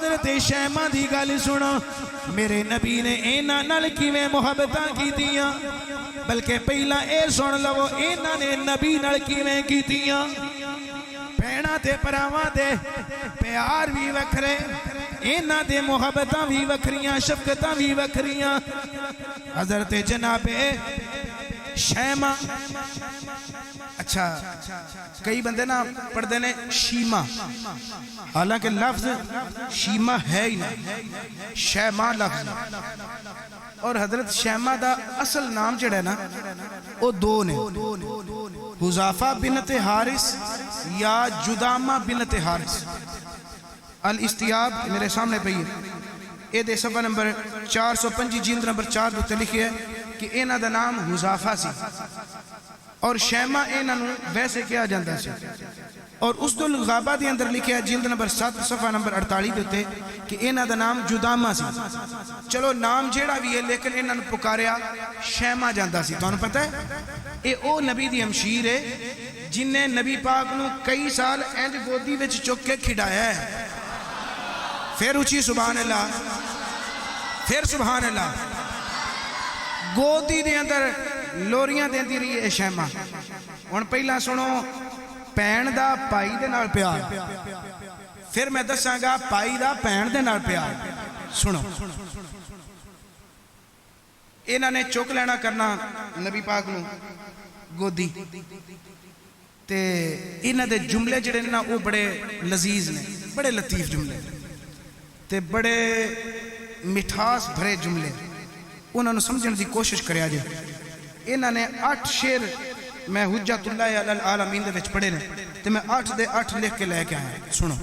حضرت شیمہ دی گل سنو میرے نبی نے اینا نال کیویں محبتاں کیتیاں بلکہ پہلا اے سن لو اینا نے نبی نال کیویں کیتیاں بھیڑاں تے پراواں دے پیار بھی وکھرے اینا دے محبتاں بھی وکھریاں شفقتاں بھی وکھریاں حضرت جناب شیمہ اچھا کئی بندے نا پڑھ دینے شیمہ حالانکہ لفظ شیمہ ہے ہی نہیں شیمہ لفظ اور حضرت شیمہ دا اصل نام جڑا ہے نا وہ دو نے حذافہ بنت حارث یا جدامہ بنت حارث الاستیاب میرے سامنے پہ یہ دے صفحہ نمبر 405 جلد نمبر 4 دوتے لکھے ہے کہ اینا دا نام حذافہ سی اور شیمہ اینا نو ویسے کیا جاندہ سی اور اس دل غابہ دی اندر لکھے ہے جلد نمبر 7 صفحہ نمبر 48 دوتے کہ اینا دا نام جدامہ سی چلو نام جیڑا بھی ہے لیکن اینا نو پکاریا شیمہ جاندہ سی تو انہوں پتہ ہے اے او نبی دی ہمشیر ہے جن نے نبی پاک نو کئی سال اینج گودی وچ چک کے کھڑایا ہے پھر اچھی سبحان اللہ پھر سبحان اللہ گودی دے اندر لوریاں دے دی رہی ہے شیمہ ان پہلا سنو پین دا پائی دے نال پیار پھر میں دساں گا پائی دا پین دے نال پیار سنو انہاں نے چوک لینا کرنا نبی پاک نو گودی تے انہاں دے جملے جڑے نا وہ بڑے لذیذ نے بڑے لطیف جملے تے بڑے مٹھاس بھرے جملے انہوں نے سمجھنے دی کوشش کریا جائے انہوں نے 8 شعر میں حجت اللہ علی العالمین دے وچ پڑھے نے تے میں 8 دے 8 لکھ کے لے کے آیا سنو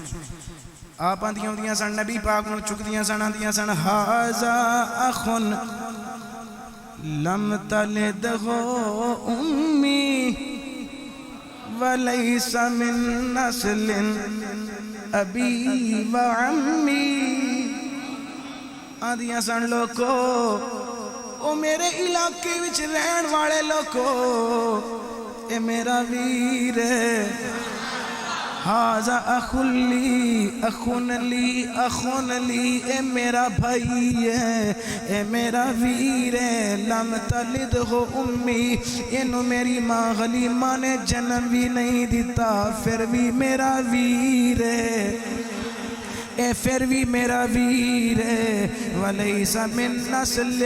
آپ آندیاں دیاں سن نبی پاک نو چک دیاں سن آندیاں سن ہازا اخن لم تلدہ امی ولیس من نسل ابی و عمی آدھیاں سن لوکو او میرے علاقے وچ رہن والے لوکو اے میرا ویر ہے ہازا اخن لی اے میرا بھائی ہے اے میرا ویر ہے لم تلد ہو امی انہوں میری ماں غلیمہ نے جنم بھی نہیں دیتا پھر بھی میرا ویر ہے اے پھر بھی میرا ویر ہے ولیس من نسل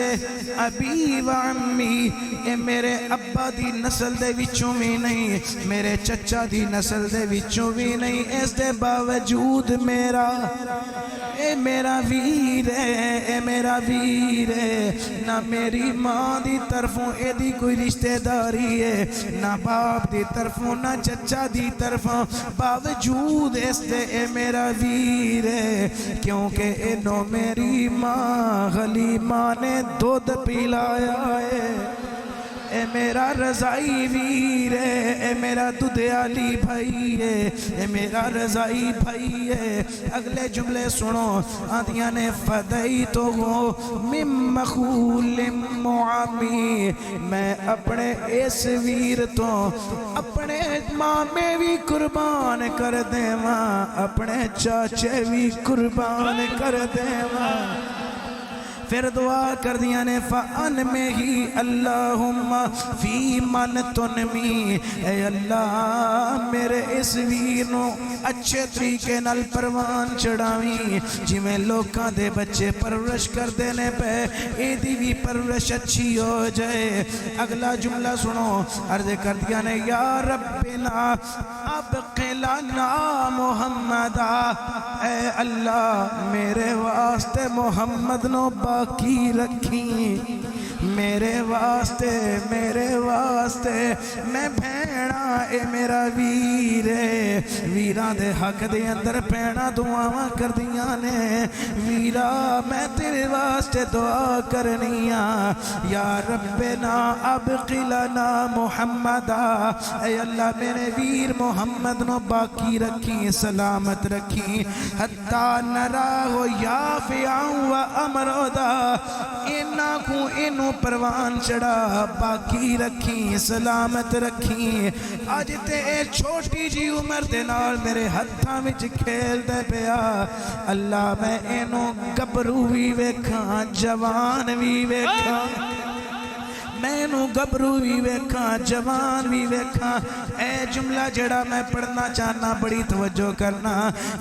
ابی و عمی اے میرے ابا دی نسل دے وچوں بھی نہیں میرے چچا دی نسل دے وچوں بھی نہیں اس دے باوجود میرا اے میرا ویر ہے اے میرا ویر ہے نہ میری ماں دی طرفوں اے دی کوئی رشتہ داری ہے نہ باپ دی طرفوں نہ چچا دی طرفوں باوجود اس دے اے میرا ویر ہے کیونکہ انہوں میری ماں غلیمہ نے دودھ پلایا ہے اے میرا رضائی ویر ہے اے میرا دودھیالی بھائی ہے اے میرا رضائی بھائی ہے اگلے جملے سنو آدھیاں نے فدائی تو ہو من مخول معامی میں اپنے اس ویر تو اپنے ماں میں بھی قربان کر دیں ماں اپنے چاچے بھی قربان کر دیں ماں پھر دعا کر دیا نے فَأَنْ میں ہی اللہم فی من تنمی اے اللہ میرے اس ویر نو اچھے طریقے نال پروان چڑھاویں جی میں لوکاں دے بچے پرورش کر دینے پہ اے دی بھی پرورش اچھی ہو جائے اگلا جملہ سنو عرض کر دیا نے یا ربنا ابقی لنا محمدہ اے اللہ میرے واسطے محمد نو باقی رکھیں میرے واسطے میں بھیڑا اے میرا ویر ہے ویران دے حق دے اندر بھیڑا دعاواں کر دیاں نے ویرا میں تیرے واسطے دعا کرنیاں یا ربنا ابقی لنا محمدہ اے اللہ میرے ویر محمد نو باقی رکھیں سلامت رکھیں حتیٰ نراہو یافعاں و امرودہ انہاں کو انہوں اینو پروان چڑھا باقی رکھی سلامت رکھی اج تے اے چھوٹی جی عمر دے نال میرے ہتھاں وچ کھیل دے پیا اللہ میں اینو گبرو بھی ویکھاں جوان بھی ویکھاں میں نو گبرو بھی ویکھاں جوان بھی ویکھاں اے جملہ جڑا میں پڑھنا چاہنا بڑی توجہ کرنا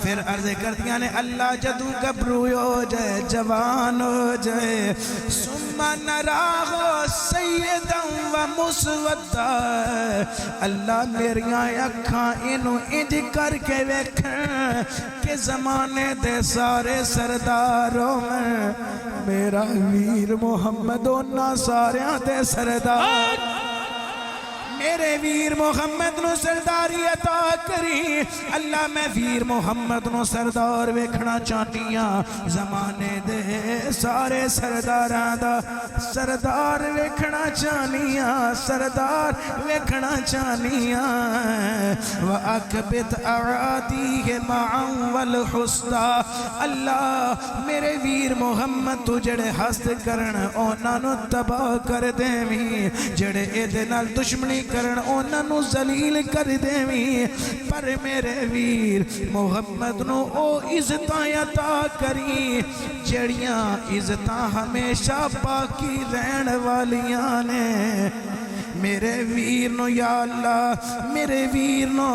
پھر عرض کردیاں نے اللہ جدوں گبرو ہو جائے جوان ہو جائے ثم نراہ سیدا و مسودا اللہ میریاں اکھاں اینو انج کر کے ویکھن کہ زمانے دے سارے سرداروں میں میرا ویر محمد اونا ساریاں دے سردار میرے ویر محمد نو سرداری عطا کری اللہ میں ویر محمد نو سردار ویکھنا چاہنیاں زمانے دے سارے سرداراں دا سردار ویکھنا چاہنیاں سردار ویکھنا چاہنیاں وَأَكْبِتْ أَعَادِيهِ مَعًا وَالْحُسْنَى اللہ میرے ویر محمد تو جڑے حسد کرن اونا نو تباہ کر دیویں جڑے ایدے نال دشمنی کرن اونا نو ذلیل کر دیویں پر میرے ویر محمد نو او عزتاں عطا کری جڑیاں عزتاں ہمیشہ باقی رہن والیاں نے میرے ویر نو یا اللہ میرے ویر نو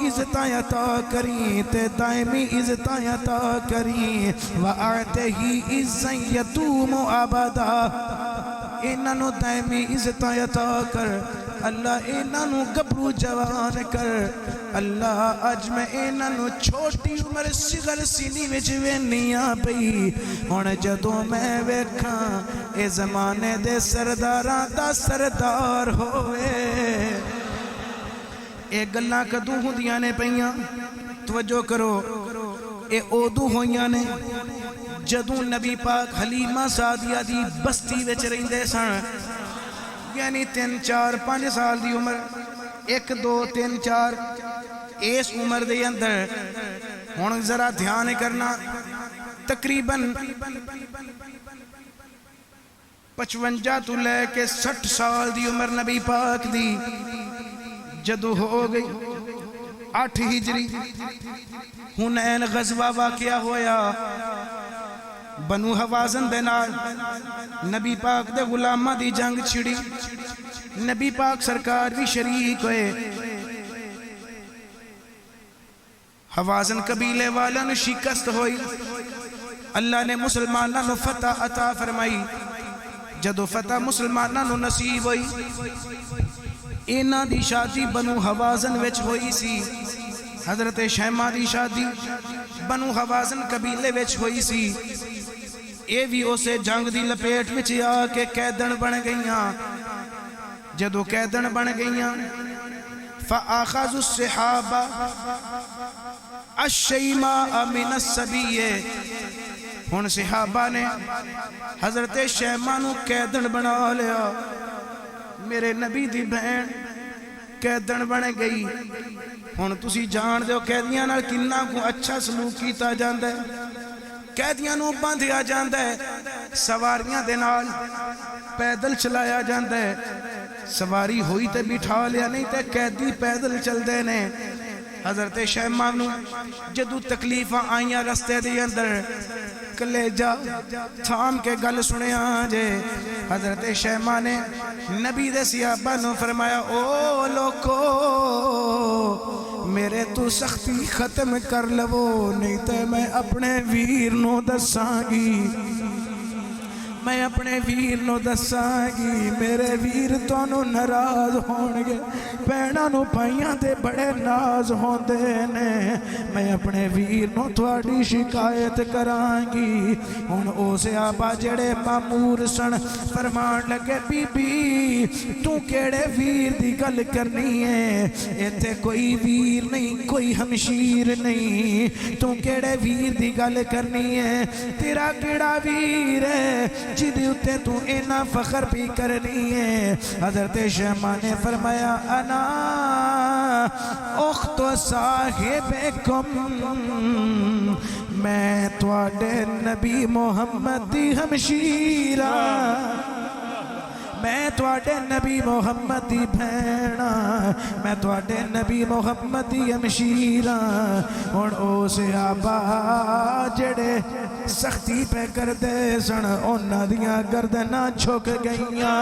عزتاں عطا کری تے دائمی عزتاں عطا کری وَأَعْتَهِ عِزًّا يَدُومُ أَبَدًا انہاں نو دائمی عزتاں عطا کر اللہ انہاں نو گبرو جوان کر اللہ اج میں انہاں نو چھوٹی عمر صغر سینی وچ وینیاں پئی ہن جدوں میں ویکھاں اے زمانے دے سرداراں دا سردار ہوئے اے گلاں کدوں ہوندیاں نے پئیاں توجہ کرو اے اودوں ہویاں نے جدوں نبی پاک حلیمہ سعدیہ دی بستی وچ رہندے سن یعنی 3 4 5 سال دی عمر 1 2 3 4 اس عمر دے اندر ہن ذرا دھیان کرنا تقریباً 55 تو لے کے 60 سال دی عمر نبی پاک دی جدو ہو گئی 8 ہجری حنین غزوہ واقعہ ہویا بنو حوازن دے نال نبی پاک دے غلامہ دی جنگ چھڑی نبی پاک سرکار بھی شریک ہوئے حوازن قبیلے والا نے شکست ہوئی اللہ نے مسلمانہ نو فتح عطا فرمائی جدو فتح مسلمانہ نو نصیب ہوئی اینا دی شادی بنو حوازن وچ ہوئی سی حضرت شیمہ دی شادی بنو حوازن قبیلے وچ ہوئی سی اے بھی اسے جنگ دی لپیٹ وچ آ کے قیدن بن گئیاں جدو قیدن بن گئیاں فَآخَذُ الصِّحَابَ الشَّيْمَاءَ مِنَ السَّبِيِّ ہن صحابہ نے حضرت شیمہ نو قیدن بنا لیا میرے نبی دی بہن قیدن بن گئی ہن تسی جان دیو قیدیاں نال کنا کو اچھا سلوک کیتا جاندا ہے قیدیاں نو باندھیا جاندا ہے سواریاں دے نال پیدل چلایا جاندا ہے سواری ہوئی تے بٹھا لیا نہیں تے قیدی پیدل چل دے نے حضرت شیمہ نو جدو تکلیفاں آئیاں رستے دے اندر کلیجہ تھام کے گل سنیا جے حضرت شیمہ نے نبی دے صحابہ نو فرمایا او لوکو میرے تو سختی ختم کر لو نہیں تے میں اپنے ویر نو دساں گی میں اپنے ویر نو دساں گی میرے ویر تو ناراض ہونگے بہناں نو بھائیاں تے بڑے ناز ہوندے نے میں اپنے ویر نو تھوڑی شکایت کران گی ہن او صحابہ جڑے مامور سن فرمان لگے بی بی تو کیڑے ویر دی گل کرنی ہے ایتھے کوئی ویر نہیں کوئی ہمشیر نہیں تو کیڑے ویر دی گل کرنی ہے تیرا کیڑا ویر ہے جدی اتے تو اینا فخر بھی کرنی ہے حضرت شیمہ نے فرمایا انا اخت صاحبکم میں تواڈے نبی محمد دی ہمشیرہ میں تواڈے نبی محمد دی بھینا میں تواڈے نبی محمد دی ہمشیرہ ہن او صحابہ جڑے سختی پہ کر دے سن انہاں دیاں گردناں جھک گئیاں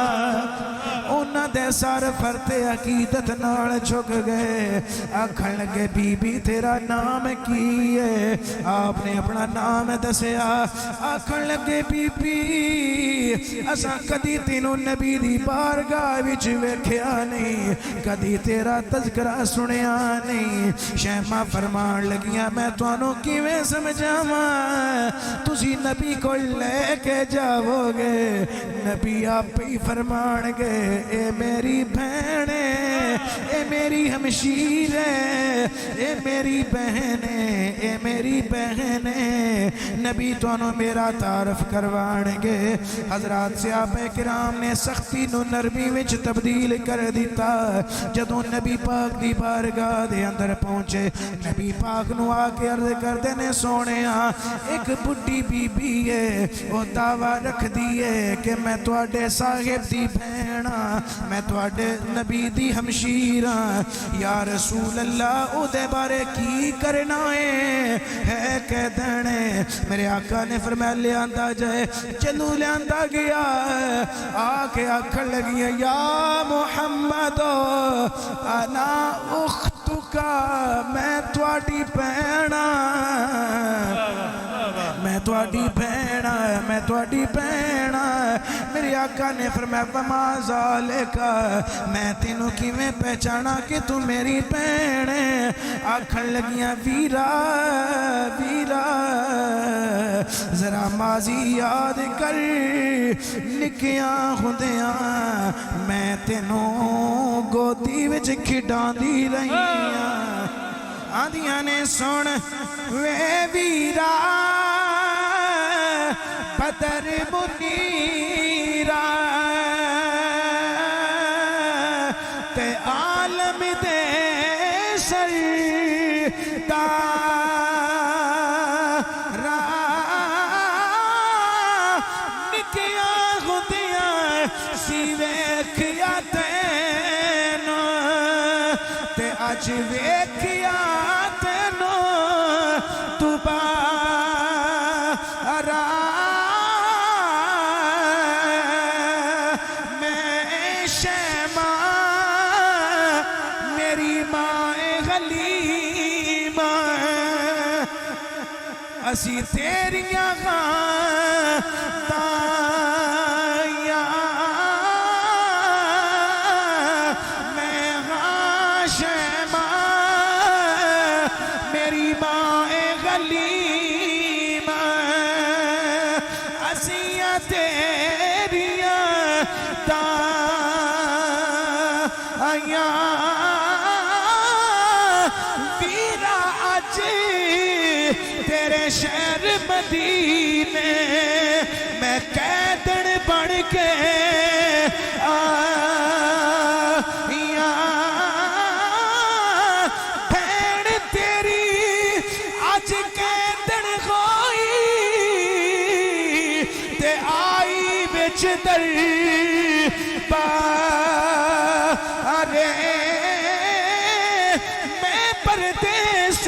انہاں دے سر فرتے عقیدت نال جھک گئے آکھن لگے بی بی تیرا نام کی ہے آپ نے اپنا نام دسیا آکھن لگے بی بی اساں کدی تینوں نبی دی بارگاہ وچ ویکھیا نہیں کدی تیرا تذکرہ سنیا نہیں شیمہ فرمان لگیاں میں تانوں کیویں سمجھاواں تسی نبی کو لے کے جاؤ گے نبی آپ ہی فرمان گے اے میری بہنے اے میری ہمشیرے اے میری بہنے اے میری بہنے نبی تانوں میرا تعارف کروان گے حضرات صحابہ کرام نے سختی نو نرمی وچ تبدیل کر دیتا جدوں نبی پاک دی بارگاہ دے اندر پہنچے نبی پاک نو آ کے عرض کردے نے سونیا ایک بڈھی بی بی ہے وہ دعویٰ رکھ دیئے کہ میں تواڈے صاحب دی بہنا میں تواڈے نبی دی ہمشیرہ یا رسول اللہ او دے بارے کی کرنا ہے کہہ دینے میرے آقا نے فرمایا لے آندہ جائے چلو لے آندہ گیا آکے آکھڑ لگی یا محمد انا اختکا میں تواڈی بہنا میں تواڈی بہنا میں تواڈی بہنا میرے آقا نے فرمایا وما ذالک میں تینوں کیویں پہچانا کہ تو میری بہن ہے آکھن لگیاں ویرا ویرا ذرا ماضی یاد کر نکیاں ہوندیاں میں تینوں گودی وچ کھڈاندی رہیاں آندیاں نے سن وے ویرا بدر منیرا تے عالم دے سردارا نکیاں ہوندیاں سی ویکھیا تینوں تے اج ویکھیا تینوں دوبارہ اسی تیریاں تائیاں میں شیمہ میری ماں غلیم اسیاں تیریاں تائیاں ویرا اج تیرے شہر مدینے میں قیدن بڑھ کے آئیاں بھین تیری آج قیدن ہوئی تے آئی بچ در بارے میں پردیس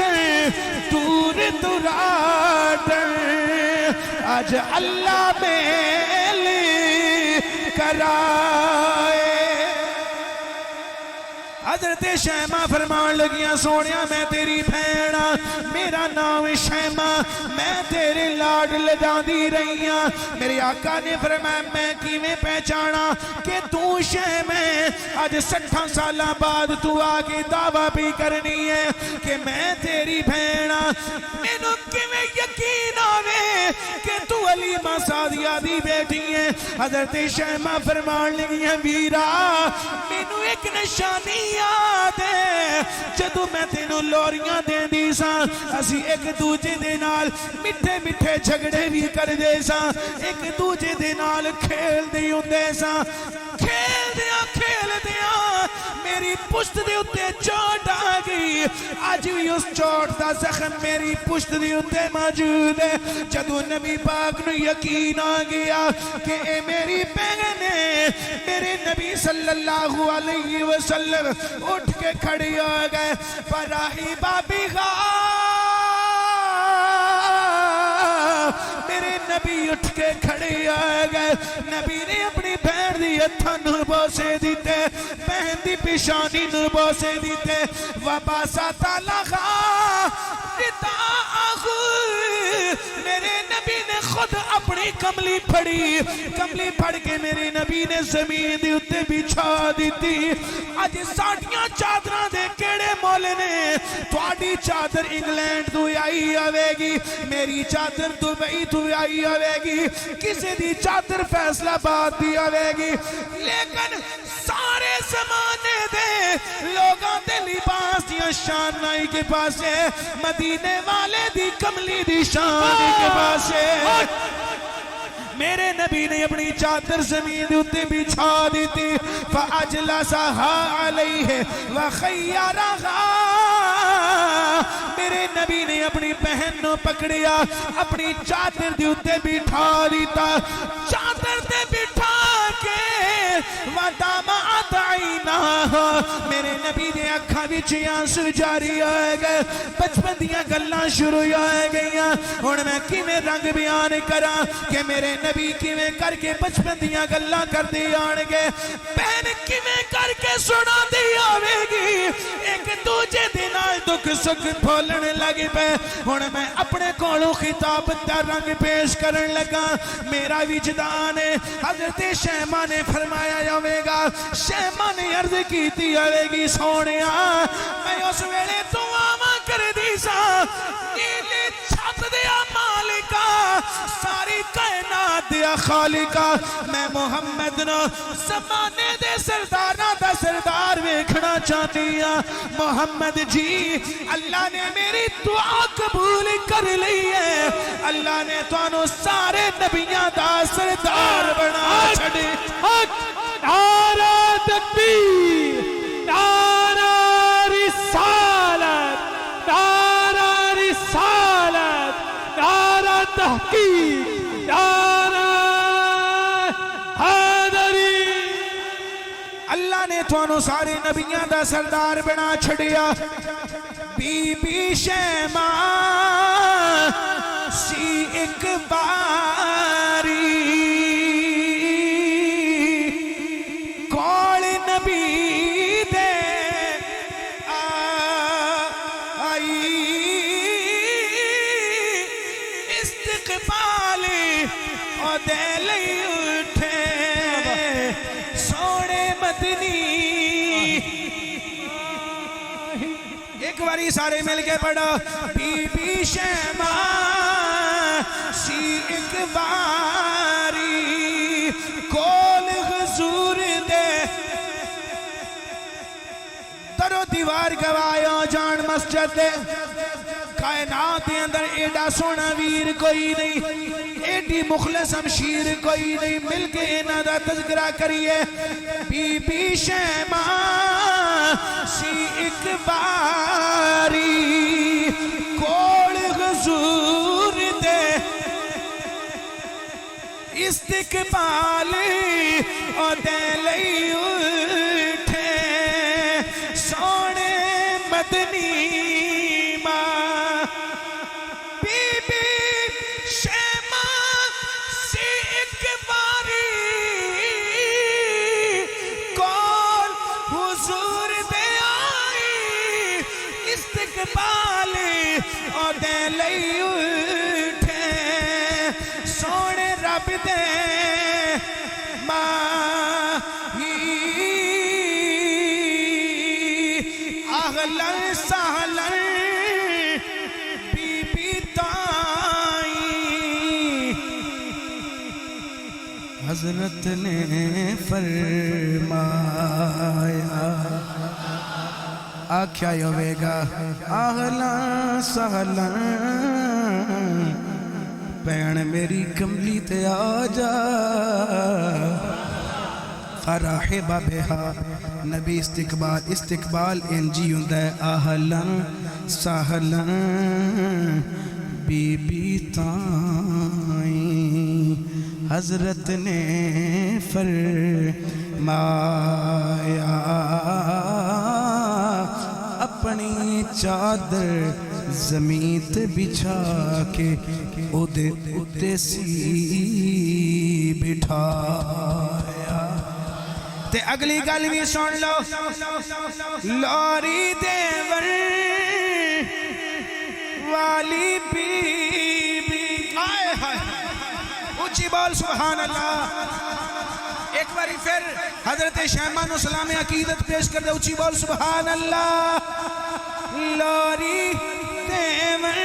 دور دراڈر آج اللہ میل کرائے حضرت شیمہ فرمان لگیاں سونیا میں تیری بھیڑا میرا نام شیمہ میں تیرے لاڈ لجاندی رہیاں میرے آقا نے فرمایا میں کیویں پہچانا کہ تو شیمہ آج 60 سالہ بعد تو آگے دعویٰ بھی کرنی ہے کہ میں تیری بھیڑا مینوں کیویں یقین آوے کہ تو علیمہ سعدیہ دی بیٹی ہے حضرت شیمہ فرمان لگیاں ویرا مینوں ایک نشانی یاد ہے جدو میں تینوں لوریاں دیں دی ساں اسی ایک دوجے دے نال مٹھے مٹھے جھگڑے بھی کر دے ساں ایک دوجے دے نال کھیل دی ہوں دے ساں کھیل دیاں میری پشت دے اتے چوٹ آ گئی آج بھی اس چوٹ دا زخم میری پشت دے اتے موجود ہے جدو نبی پاک نو یقین آ گیا کہ اے میری بہن ہے میرے نبی صلی اللہ علیہ وسلم اٹھ کے کھڑی ہو گئے فراہی بابی میرے نبی اٹھ کے کھڑے آ گئے نبی نے اپنی بہن دی ہتھاں نوں بوسے دیتے بہن دی پیشانی نوں بوسے دیتے وباسا تلغا رداءہ میرے نبی نے خود اپنی کملی پھڑ کے میرے نبی نے زمین دی اتے بچھا دیتی آج ساڑیاں چادرہ دے کیڑے مولے نے تواڈی چادر انگلینڈ تو آئی آوے گی میری چادر دبئی تو آئی آوے گی کسی دی چادر فیصلہ آباد دی آوے گی لیکن سارے زمانے دے لوگاں دے لباس دیا شان نائی کے پاس ہے مدینے والے دی کملی دی شان کے پاس ہے میرے نبی نے اپنی چادر زمین اتے بچھا دی تھی فَأَجْلَسَهَا عَلَيْهِ وَخَيَّرَهَا میرے نبی نے اپنی بہن نو پکڑیا اپنی چادر دی اتے بٹھا دیتا چادر دے بٹھا کے وَدَمَعَتْ عَيْنَاهَا میرے نبی نے اکھا وچ آنسو جاری آئے گئے بچپن دیاں گلاں شروع آئے گئیاں ہن میں کیویں رنگ بیان کراں کہ میرے نبی کیویں کر کے بچپن دیاں گلاں کر دی آن گے بہن کیویں کر کے سنا دی آوے گی ایک دوجے دن دکھ سکھ بھولن لگے پہ ہن میں اپنے کولوں خطاب دا رنگ پیش کرن لگا میرا وجدان ہے حضرت شیمہ نے فرمایا جاوے گا شیمہ نے عرض کیتی آوے گی سونیا میں اس ویلے تو آما کر دی سا نیلے چھت دیا مالکا ساری کائنات دیا خالقا میں محمد نو زمانے دے سردارہ دا سردار ویکھنا چاہتی ہاں محمد جی اللہ نے میری دعا قبول کر لی ہے اللہ نے توانو سارے نبیاں دا سردار بنا چھڑی نعرہ تکبیر نعرہ رسالت نعرہ رسالت نعرہ تحقیق نعرہ حیدری اللہ نے توانو سارے نبیاں دا سردار بنا چھڑیا بی بی شیمہ سی ایک باری کول نبی دے آئی استقبال او دے لئی اٹھے سونے مدنی ایک باری سارے مل کے پڑھو بی بی شیمہ سی ایک باری کول حضور دے در و دیوار گوایا جان مسجد دے کائنات دے اندر ایڈا سونا ویر کوئی نہیں ایڈی مخلص ہمشیر کوئی نہیں مل کے انہاں دا تذکرہ کریے بی بی شیمہ سی ایک باری کول حضور دے استقبال او دے لئی اٹھے سونے مدنی ماں بی بی شیمہ سی ایک باری کول حضور دے آئی استقبال او دے لئی اٹھے سونے رب دے ماہی اغلر سہلر بی بی تائی حضرت نے فرمایا آکھیا ہوئے گا اغلر سہلر بین میری کملی تے آجا فرحب بها نبی استقبال انجی ہوندا ہے اہلن سہلن بی بی تائیں حضرت نے فرمایا اپنی چادر زمین تے بچھا کے او دے اتے سی بٹھایا تے اگلی گل بھی سن لو لوری دیور والی بی بی آئے ہائے اچھی بول سبحان اللہ ایک باری پھر حضرت شیمہ سلام عقیدت پیش کر دے اچھی بول سبحان اللہ لوری دیور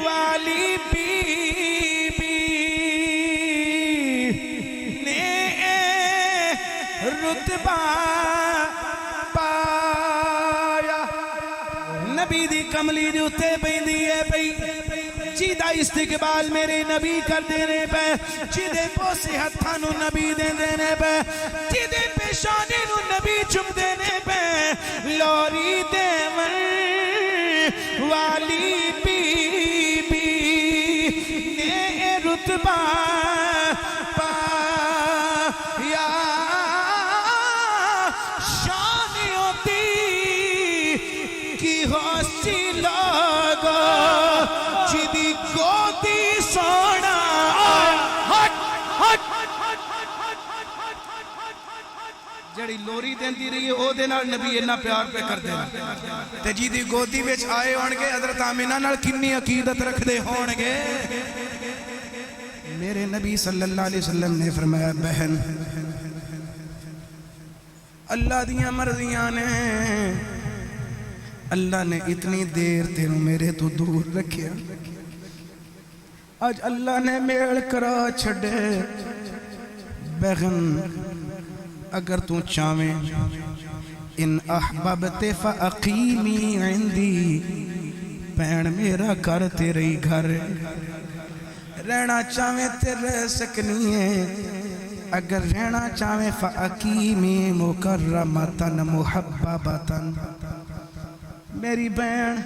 والی بی بی نے رتبہ پایا نبی دی کملی دی اتے بیندی ہے بھئی جیدہ استقبال میرے نبی کر دینے پہ جیدے پوسی ہتھانو نبی دے دینے پہ جیدے پیشانی نو نبی چپ دینے پہ لوری دیور والی بی بی نے رتبہ پایا شانی ہوتی کی ہوسی لگا جیدی گودی سونا جڑی لوری دیندی رہی ہے او دے نال نبی اتنا پیار پہ کر دینا تے جی دی گودی وچ آئے ہونگے حضرت آمینہ نال کنی عقیدت رکھ دے ہونگے میرے نبی صلی اللہ علیہ وسلم نے فرمایا بہن اللہ دیاں مرضیاں نے اللہ نے اتنی دیر تینوں میرے تو دور رکھیا آج اللہ نے میل کرا چھڑے بہن اگر تو چاہیں ان احببت فاقیمی عندی پین میرا گھر تیری گھر رہنا چاہیں تے رہ سکنی ہے اگر رہنا چاہیں فاقیمی مکرمتن محببتن میری بہن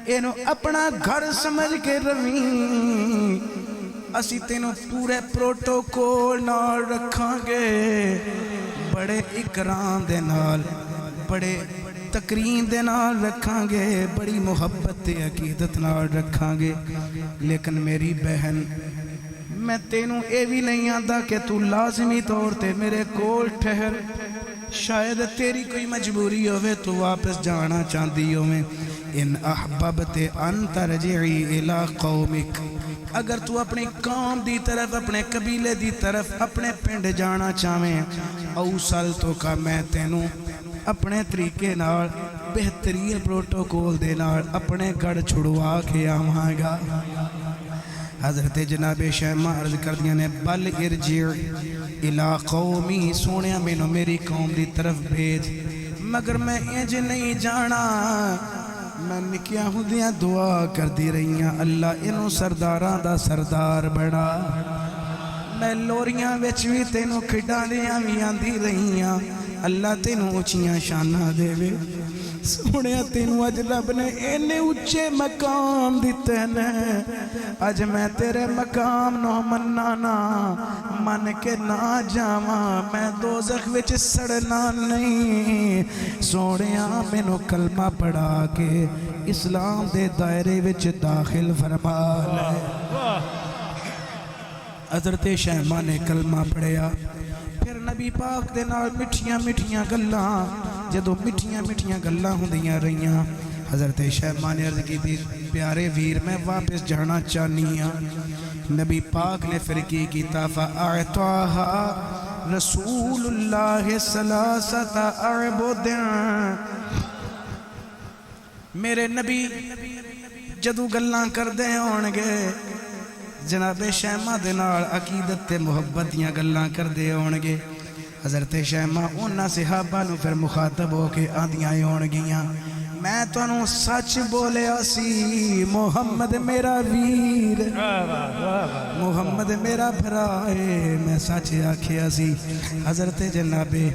اینو اپنا گھر سمجھ کے رویں اسی تینوں پورے پروٹوکول نال رکھاں گے بڑے اکرام دے نال بڑے تکریم دے نال رکھاں گے بڑی محبت تے عقیدت نال رکھاں گے لیکن میری بہن میں تینوں اے بھی نہیں آندا کہ تو لازمی طور تے میرے کول ٹھہر شاید تیری کوئی مجبوری ہوئے تو واپس جانا چاندی ہوئے ان احببت ان ترجعی الى قومک اگر تو اپنی قوم دی طرف اپنے قبیلے دی طرف اپنے پنڈ جانا چاہیں اوصل تو کا میں تینوں اپنے طریقے نال بہترین پروٹوکول دے نال اپنے گھر چھڑوا کے آواں گا حضرت جناب شیمہ عرض کر دیا نے بل ارجع الى قومی سونیا مینو میری قوم دی طرف بھیج مگر میں انج نہیں جانا میں نکیاں ہوں دیاں دعا کر دی رہی ہیں اللہ انہوں سرداراں دا سردار بڑا میں لوریاں ویچ بھی تینوں کھڑا دیاں بھی آندی رہی ہیں اللہ تینوں اچھیاں شانہ دے وے سوڑیا تینوں اج رب نے اینے اچھے مقام دیتے ہیں اج میں تیرے مقام نو منانا من کے نہ جاواں میں دوزخ وچ سڑنا نہیں سوڑیا مینوں کلمہ پڑھا کے اسلام دے دائرے وچ داخل فرما لے حضرت شیمہ نے کلمہ پڑھیا پھر نبی پاک دے نال مٹھیاں مٹھیاں گلاں جدو مٹھیاں گلاں ہوندیاں رہیاں حضرت شیمہ نے عرض کی تھی پیارے ویر میں واپس جانا چاہنی ہاں نبی پاک نے پھر کی کیتا فَأَعْطَاهَا رسول اللہ ثلاثة أعبد میرے نبی جدو گلاں کر دے ہونگے جناب شیمہ دے نال عقیدت تے محبت دیاں گلاں کر دے ہونگے حضرت شیمہ انہاں صحابہ نو پھر مخاطب ہو کے آندیاں ہونگیاں میں تانوں سچ بولیا سی محمد میرا ویر محمد میرا بھرا ہے میں سچ آکھیا سی حضرت جناب